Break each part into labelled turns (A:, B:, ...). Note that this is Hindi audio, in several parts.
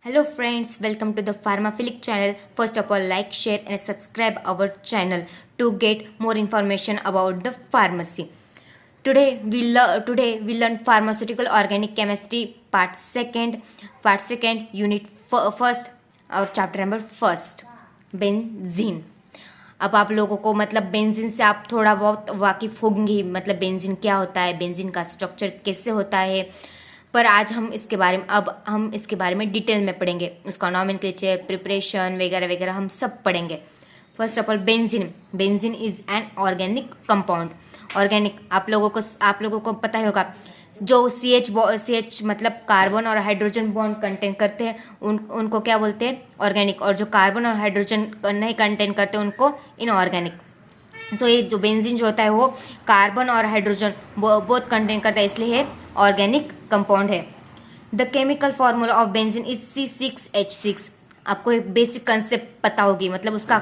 A: Hello friends, welcome to the Pharmaphilic channel. First of all, like, share and subscribe our channel to get more information about the pharmacy. Today we learn pharmaceutical organic chemistry part second unit first और chapter number first बेंजीन. अब आप लोगों को मतलब बेंजीन से आप थोड़ा बहुत वाकिफ होंगे, मतलब बेंजीन क्या होता है, बेंजीन का स्ट्रक्चर कैसे होता है, पर आज हम इसके बारे में डिटेल में पढ़ेंगे. उसका नॉमेनक्लेचर, प्रिपरेशन वगैरह वगैरह हम सब पढ़ेंगे. First of all benzene is an organic compound. Organic आप लोगों को पता ही होगा, जो सी एच मतलब कार्बन और हाइड्रोजन बॉन्ड कंटेन करते हैं उनको क्या बोलते हैं, ऑर्गेनिक. और जो कार्बन और हाइड्रोजन नहीं कंटेन करते उनको इनऑर्गेनिक. सो ये जो बेंजीन जो होता है वो कार्बन और हाइड्रोजन बोथ कंटेन करता है, इसलिए ये ऑर्गेनिक कंपाउंड है. The chemical formula of benzene is C6H6. आपको एक बेसिक कंसेप्ट पता होगी, मतलब उसका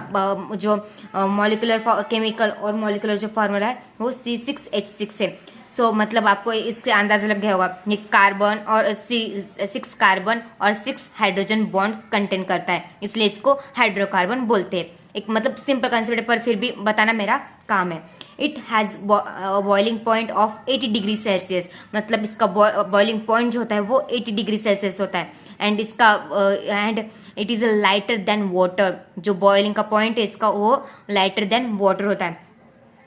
A: जो मॉलिकुलर केमिकल और मॉलिकुलर जो फार्मूला है वो C6H6 है. सो मतलब आपको इसके अंदाजा लग गया होगा, ये कार्बन और 6 कार्बन और 6 हाइड्रोजन बॉन्ड कंटेन करता है, इसलिए इसको हाइड्रोकार्बन बोलते हैं. एक मतलब सिंपल कंसेप्ट है, पर फिर भी बताना मेरा काम है. It has boiling point of 80 degree Celsius. मतलब इसका बॉइलिंग पॉइंट जो होता है वो 80 डिग्री सेल्सियस होता है. And it is lighter than water. जो बॉइलिंग का पॉइंट है इसका वो लाइटर देन वाटर होता है.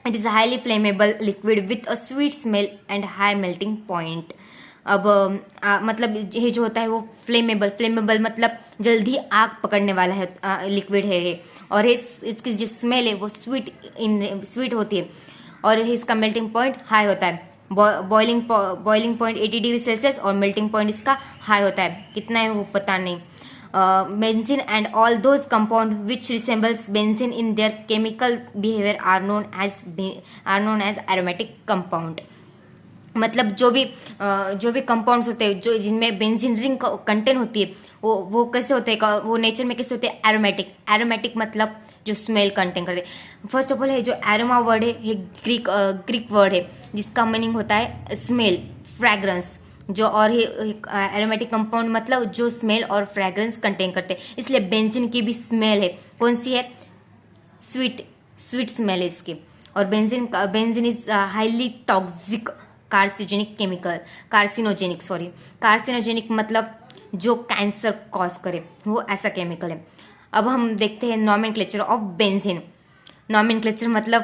A: It is highly flammable liquid with a sweet smell and high melting point. अब मतलब ये जो होता है वो फ्लेमेबल मतलब जल्दी आग पकड़ने वाला है लिक्विड है ये. और इसकी जो स्मेल है वो स्वीट होती है. और इसका मेल्टिंग पॉइंट हाई होता है. बॉइलिंग पॉइंट 80 डिग्री सेल्सियस और मेल्टिंग पॉइंट इसका हाई होता है. कितना है वो पता नहीं. Benzene and all those compound which resembles benzene in their chemical behavior are known as aromatic compound. मतलब जो भी कंपाउंड्स होते हैं जो जिनमें बेंजीन रिंग कंटेन होती है वो कैसे होते हैं, वो नेचर में कैसे होते हैं, एरोमेटिक मतलब जो स्मेल कंटेन करते हैं. फर्स्ट ऑफ ऑल है जो एरोमा वर्ड है ये ग्रीक वर्ड है जिसका मीनिंग होता है स्मेल, फ्रेग्रेंस. जो और ये एरोमेटिक कंपाउंड मतलब जो स्मेल और फ्रेग्रेंस कंटेन करते हैं, इसलिए बेंजीन की भी स्मेल है. कौन सी है, स्वीट स्मेल है इसकी. और benzene is highly toxic carcinogenic chemical. Carcinogenic मतलब जो कैंसर कॉज करे, वो ऐसा केमिकल है. अब हम देखते हैं नॉमेनक्लेचर ऑफ बेंजीन. नॉमेनक्लेचर मतलब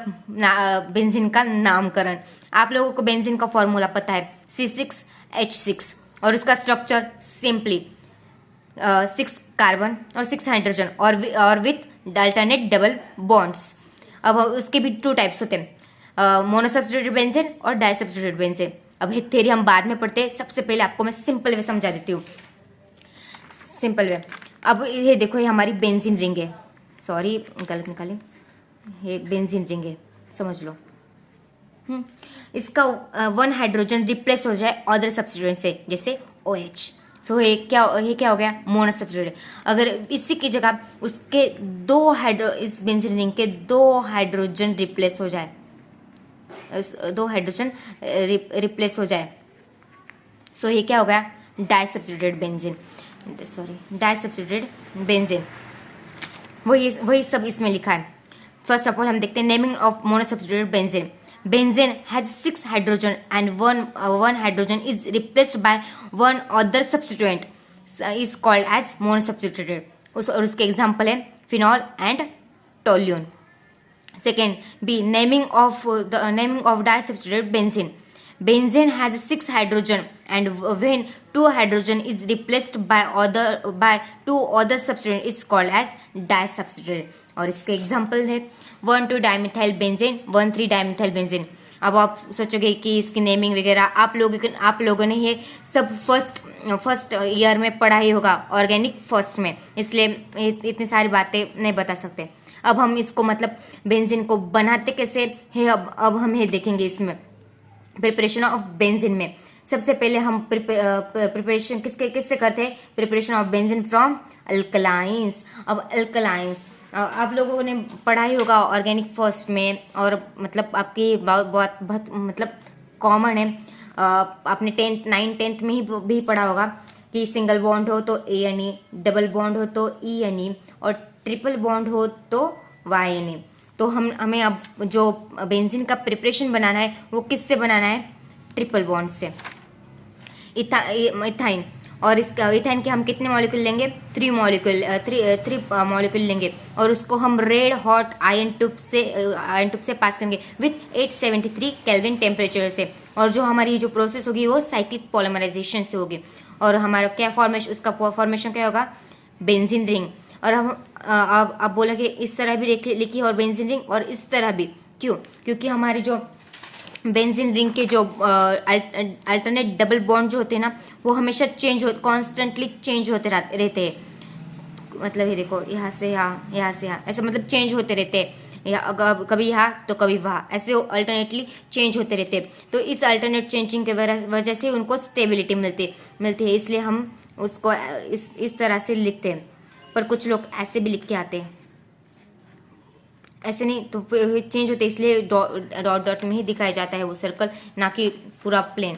A: बेंजीन का नामकरण. आप लोगों को बेंजीन का फॉर्मूला पता है C6H6 और उसका स्ट्रक्चर सिंपली 6 कार्बन और 6 हाइड्रोजन और विथ अल्टरनेट डबल बॉन्ड्स. अब उसके भी 2 टाइप्स होते हैं, मोनोसब्स्टिट्यूटेड बेंजीन और डाइसब्स्टिट्यूटेड बेंजीन. अब ये थ्योरी हम बाद में पढ़ते हैं, सबसे पहले आपको मैं सिंपल वे समझा देती हूँ. Simple way. अब ये देखो, ये हमारी बेंजीन रिंग है, सॉरी गलत निकाली, ये बेंजीन रिंग है, समझ लो. इसका 1 हाइड्रोजन रिप्लेस हो जाए अदर सब्स्टिट्यूएंट से, जैसे OH. सो ये क्या हो गया, मोनोसब्स्टिट्यूट. अगर इसी की जगह उसके इस बेंजीन रिंग के 2 हाइड्रोजन रिप्लेस हो जाए, 2 हाइड्रोजन रिप्लेस हो जाए, सो ये क्या हो गया, डाइसब्स्टिट्यूटेड बेंजीन. वही सब इसमें लिखा है. फर्स्ट ऑफ ऑल हम देखते हैं naming of monosubstituted benzene. Benzene has 6 hydrogen and one hydrogen is replaced by one other substituent is called as monosubstituted. और उसके एग्जाम्पल है phenol and toluene. Second B, naming of disubstituted benzene. Benzene has 6 hydrogen and when 2 hydrogen is replaced by 2 other substituent is called as disubstituted. और इसके एग्जाम्पल है 1,2 डाइमिथाइल बेंजीन, 1,3 डाइमिथाइल बेंजीन. अब आप सोचोगे कि इसकी नेमिंग वगैरह आप लोगों ने ये सब फर्स्ट ईयर में पढ़ा ही होगा, ऑर्गेनिक फर्स्ट में, इसलिए इतनी सारी बातें नहीं बता सकते. अब हम इसको मतलब बेंजीन को बनाते कैसे है, अब हम ये देखेंगे. इसमें प्रिपरेशन ऑफ बेंजीन में सबसे पहले हम प्रिपरेशन किससे करते हैं, प्रिपरेशन ऑफ बेंजीन फ्रॉम अल्कलाइंस. अब अल्कलाइंस आप लोगों ने पढ़ा ही होगा ऑर्गेनिक फर्स्ट में, और मतलब आपकी बहुत मतलब कॉमन है. आपने 9th 10th में भी पढ़ा होगा कि सिंगल बॉन्ड हो तो ANE, डबल बॉन्ड हो तो ENE और ट्रिपल बॉन्ड हो तो YNE। तो हमें अब जो बेंजीन का प्रिपरेशन बनाना है वो किससे बनाना है? ट्रिपल बॉन्ड से। इथाइन, और इसका इथाइन के हम कितने मॉलिक्यूल लेंगे? 3 मॉलिक्यूल लेंगे और उसको हम रेड हॉट आयन ट्यूब से पास करेंगे विथ 873 केल्विन टेम्परेचर से। और जो हमारी जो प्रोसेस होगी वो साइक्लिक पॉलीमराइजेशन से होगी। और हमारा क्या फॉर्मेशन, उसका फॉर्मेशन क्या होगा? Benzene ring. और हम अब बोलेंगे इस तरह भी लिखी और बेंजीन रिंग, और इस तरह भी। क्यों? क्योंकि हमारी जो बेंजीन रिंग के जो अल्टरनेट डबल बॉन्ड जो होते हैं ना, वो हमेशा कॉन्स्टेंटली चेंज होते रहते हैं। मतलब ये देखो, यहाँ से यहाँ, यहाँ से यहाँ, ऐसे मतलब चेंज होते रहते हैं। कभी यहाँ तो कभी वहाँ, ऐसे अल्टरनेटली चेंज होते रहते हैं। तो इस अल्टरनेट चेंजिंग के वजह से उनको स्टेबिलिटी मिलती है। इसलिए हम उसको इस तरह से लिखते हैं। पर कुछ लोग ऐसे भी लिख के आते हैं, ऐसे नहीं, तो चेंज होते, इसलिए डॉट में ही दिखाया जाता है वो सर्कल, ना कि पूरा प्लेन।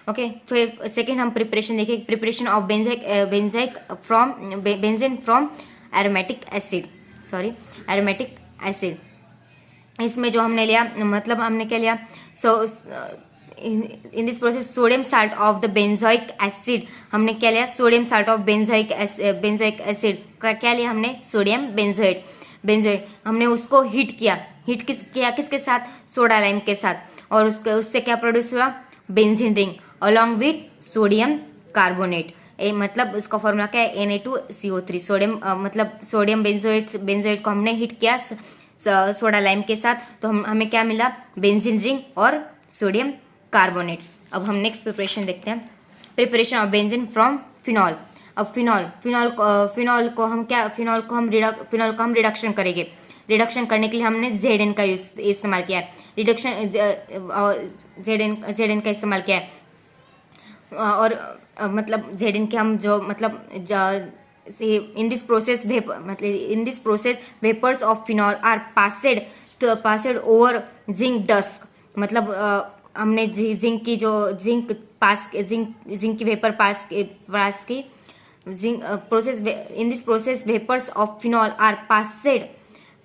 A: ओके, फिर सेकेंड हम प्रिपरेशन देखें। Preparation of benzene from aromatic acid. इसमें जो हमने लिया, मतलब हमने क्या लिया? इन this process sodium salt of the benzoic acid, हमने क्या लिया? Sodium salt of benzoic acid का क्या लिया हमने? Sodium benzoate. हमने उसको हीट किया। किसके साथ? सोडा लाइम के साथ। और उससे क्या प्रोड्यूस हुआ? Benzene ring along with sodium carbonate. मतलब उसका फॉर्मूला क्या है? Na2CO3। सोडियम मतलब सोडियम बेंजोएट को हमने हीट किया सोडा लाइम के साथ, तो हमें क्या मिला? बेंजीन रिंग और सोडियम कार्बोनेट। अब हम नेक्स्ट प्रिपरेशन देखते हैं। Preparation of benzene from phenol. अब फिनॉल को हम रिडक्शन करेंगे। रिडक्शन करने के लिए हमने ZN का इस्तेमाल किया है। ZN का इस्तेमाल किया है। और मतलब ZN के हम जो मतलब in this process vapours of phenol are passed over zinc dust. मतलब हमने जिंक की वेपर पास की in this process vapors of phenol are passed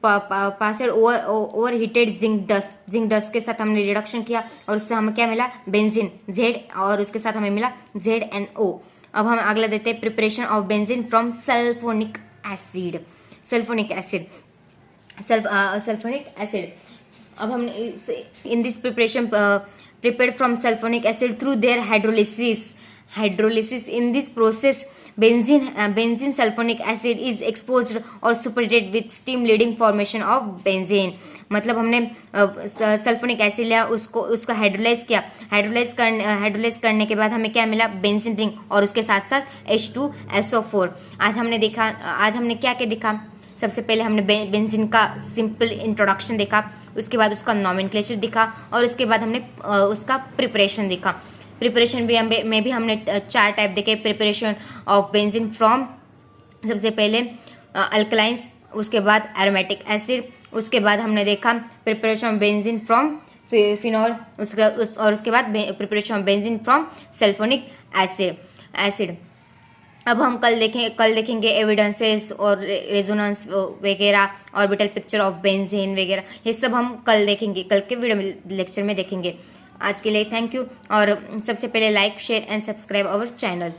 A: over heated zinc dust के साथ हमने रिडक्शन किया और उससे हमें क्या मिला? बेंजीन Z, और उसके साथ हमें मिला ZNO। अब हम अगला देते हैं preparation of benzene from sulphonic acid. अब हमने in this preparation prepared from sulfonic acid through their hydrolysis. In this process benzene sulfonic acid is exposed or separated with steam leading formation of benzene। मतलब हमने सल्फोनिक एसिड लिया, उसको हाइड्रोलाइज किया। हाइड्रोलाइज करने के बाद हमें क्या मिला? बेंजीन रिंग और उसके साथ साथ H2SO4। आज हमने क्या देखा? सबसे पहले हमने बेंजीन का सिंपल इंट्रोडक्शन देखा, उसके बाद उसका नॉमेनक्लेचर देखा, और उसके बाद हमने उसका प्रिपरेशन देखा। प्रिपरेशन में भी हमने 4 टाइप देखे। प्रिपरेशन ऑफ बेंजीन फ्रॉम, सबसे पहले अल्कलाइंस, उसके बाद एरोमेटिक एसिड, उसके बाद हमने देखा preparation of benzene from phenol, और उसके बाद preparation of benzene from sulphonic acid. अब हम कल देखेंगे एविडेंसेस और रेजोनेंस वगैरह, ऑर्बिटल पिक्चर ऑफ बेंजीन वगैरह, ये सब हम कल देखेंगे, कल के वीडियो लेक्चर में देखेंगे। आज के लिए थैंक यू, और सबसे पहले like, share and subscribe our channel.